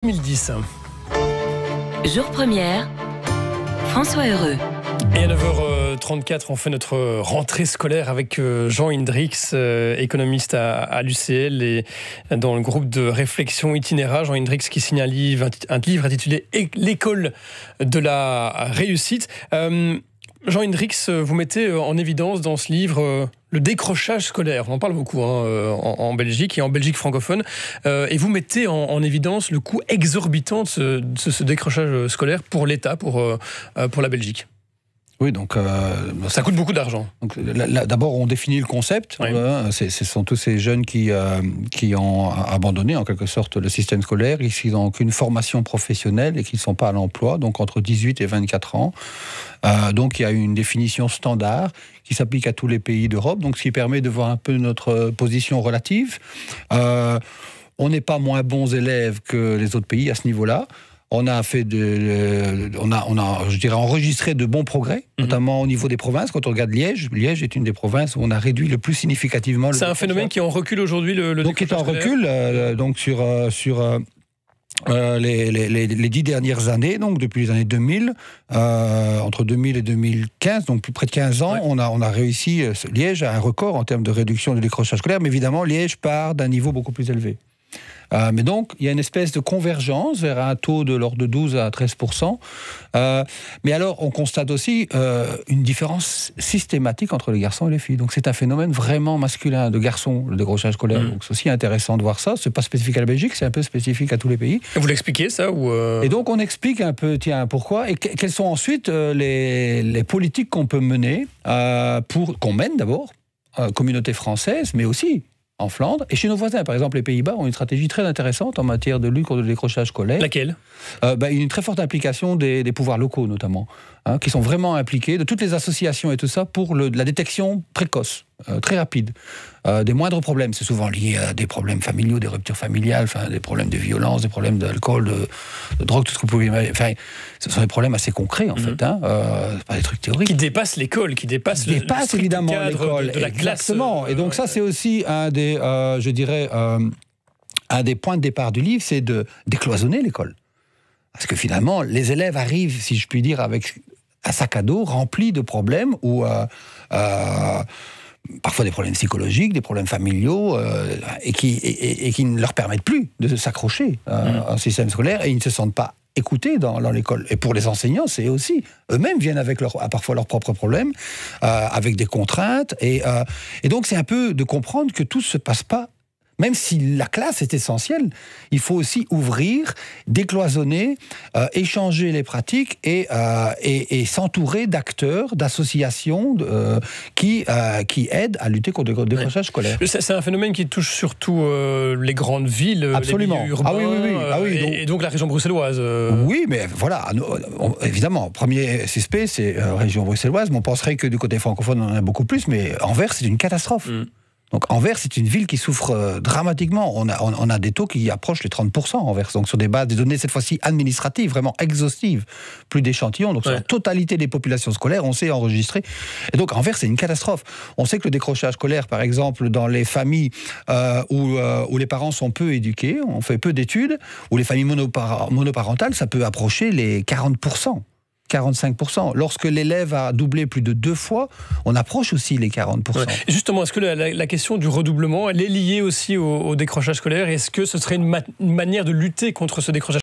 2010. Jour première, François Heureux. Et à 9h34, on fait notre rentrée scolaire avec Jean Hendrix, économiste à l'UCL et dans le groupe de réflexion Itinéraire. Jean Hendrix qui signe un livre intitulé « L'école de la réussite ». Jean Hendrix, vous mettez en évidence dans ce livre le décrochage scolaire. On en parle beaucoup en Belgique et en Belgique francophone. Et vous mettez en évidence le coût exorbitant de ce décrochage scolaire pour l'État, pour la Belgique. Oui, donc ça coûte beaucoup d'argent. D'abord, on définit le concept. Oui. Ce sont tous ces jeunes qui ont abandonné en quelque sorte le système scolaire, qui n'ont aucune formation professionnelle et qui ne sont pas à l'emploi, donc entre 18 et 24 ans. Donc il y a une définition standard qui s'applique à tous les pays d'Europe, donc ce qui permet de voir un peu notre position relative. On n'est pas moins bons élèves que les autres pays à ce niveau-là. On a fait je dirais, enregistré de bons progrès, notamment au niveau des provinces. Quand on regarde Liège, Liège est une des provinces où on a réduit le plus significativement. C'est un phénomène qui est en recul aujourd'hui, donc qui est en recul, donc sur les 10 dernières années, donc depuis les années 2000, entre 2000 et 2015, donc plus près de 15 ans, on a réussi. Liège a un record en termes de réduction du décrochage scolaire, mais évidemment, Liège part d'un niveau beaucoup plus élevé. Mais donc, il y a une espèce de convergence vers un taux de l'ordre de 12 à 13%. Mais alors, on constate aussi une différence systématique entre les garçons et les filles. Donc, c'est un phénomène vraiment masculin de garçons, le décrochage scolaire. Donc, c'est aussi intéressant de voir ça. C'est pas spécifique à la Belgique, c'est un peu spécifique à tous les pays. Vous l'expliquez, ça ou Et donc, on explique un peu, tiens, pourquoi, et quelles sont ensuite les politiques qu'on peut mener, qu'on mène d'abord, communauté française, mais aussi en Flandre, et chez nos voisins. Par exemple, les Pays-Bas ont une stratégie très intéressante en matière de lutte contre le décrochage scolaire. Laquelle ? Une très forte implication des pouvoirs locaux, notamment, qui sont vraiment impliqués, de toutes les associations et tout ça, pour la détection précoce, très rapide, des moindres problèmes. C'est souvent lié à des problèmes familiaux, des ruptures familiales, des problèmes de violence, des problèmes d'alcool, de drogue, tout ce que vous pouvez imaginer. Ce sont des problèmes assez concrets, en fait. C'est pas des trucs théoriques. Qui dépassent l'école, qui dépassent évidemment l'école de la classe. Exactement. Et donc ça, c'est aussi un des, je dirais, un des points de départ du livre, c'est de décloisonner l'école. Parce que finalement, les élèves arrivent, si je puis dire, avec un sac à dos rempli de problèmes ou parfois des problèmes psychologiques, des problèmes familiaux, et qui ne leur permettent plus de s'accrocher à un système scolaire, et ils ne se sentent pas écoutés dans l'école. Et pour les enseignants, c'est aussi, eux-mêmes viennent avec parfois leurs propres problèmes, avec des contraintes, et donc c'est un peu de comprendre que tout ne se passe pas. Même si la classe est essentielle, il faut aussi ouvrir, décloisonner, échanger les pratiques et s'entourer d'acteurs, d'associations qui aident à lutter contre le décrochage scolaire. C'est un phénomène qui touche surtout les grandes villes, absolument, les milieux urbains, oui. Et donc la région bruxelloise. Oui, mais voilà, évidemment, premier suspect, c'est la région bruxelloise, mais on penserait que du côté francophone, on en a beaucoup plus, mais Anvers, c'est une catastrophe. Donc Anvers, c'est une ville qui souffre dramatiquement. On a des taux qui approchent les 30% Anvers, donc sur des bases, des données cette fois-ci administratives, vraiment exhaustives, plus d'échantillons. Donc sur la totalité des populations scolaires, on sait enregistrer. Et donc Anvers, c'est une catastrophe. On sait que le décrochage scolaire, par exemple, dans les familles où les parents sont peu éduqués, on fait peu d'études, ou les familles monoparentales, ça peut approcher les 40%. 45%. Lorsque l'élève a doublé plus de 2 fois, on approche aussi les 40%. Justement, est-ce que la question du redoublement, elle est liée aussi au décrochage scolaire? Est-ce que ce serait une manière de lutter contre ce décrochage